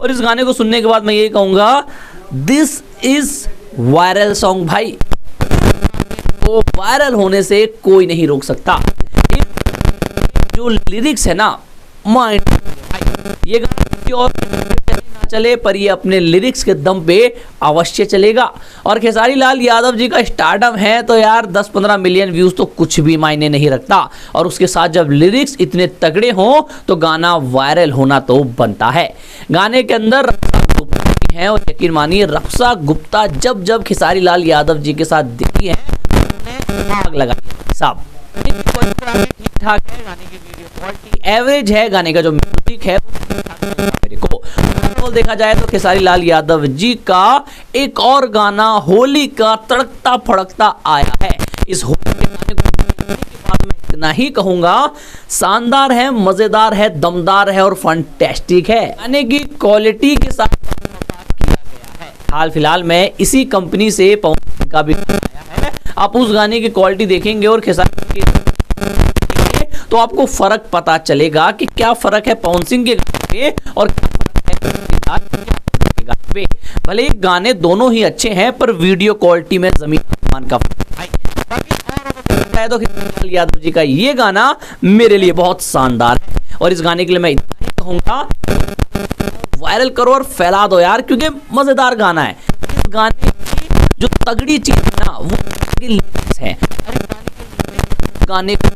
और इस गाने को सुनने के बाद मैं ये कहूँगा, दिस इज वायरल सॉन्ग भाई, तो वायरल होने से कोई नहीं रोक सकता। जो लिरिक्स है ना, माइंड, ये गाना और ना चले पर ये अपने लिरिक्स के दम पे अवश्य चलेगा। और खेसारी लाल यादव जी का स्टारडम है तो यार 10-15 मिलियन व्यूज तो कुछ भी मायने नहीं रखता, और उसके साथ जब लिरिक्स इतने तगड़े हों तो गाना वायरल होना तो बनता है। गाने के अंदर रक्षा गुप्ता भी हैं, और यकीन मानिए रक्षा गुप्ता जब जब खेसारी लाल यादव जी के साथ दिखी है आग लगाई साहब। ठीक ठाक है, गाने की वीडियो क्वालिटी एवरेज है, गाने का जो म्यूजिक है मेरे को देखा जाए तो खेसारी लाल यादव जी का एक और गाना होली का तड़कता फड़कता आया है। इस होली के गाने को देखने के बाद मैं इतना ही कहूंगा, शानदार है, मजेदार है, दमदार है और फंटेस्टिक है। गाने की क्वालिटी के साथ किया गया है। हाल फिलहाल में इसी कंपनी से पवन सिंह का भी आया है। आप उस गाने की क्वालिटी देखेंगे और खेसारी के तो आपको फर्क पता चलेगा कि क्या फर्क है पवन सिंह के गाने पे और क्या फर्क है गाने पे। भले गाने दोनों ही अच्छे हैं पर वीडियो क्वालिटी में जमीन आसमान का फर्क है। तो खेसारी लाल यादव जी का ये गाना मेरे लिए बहुत शानदार है, और इस गाने के लिए मैं इतना ही कहूंगा, वायरल करो और फैला दो यार, क्योंकि मजेदार गाना है। इस गाने की जो तगड़ी चीज है ना वो लिरिक्स है। गाने को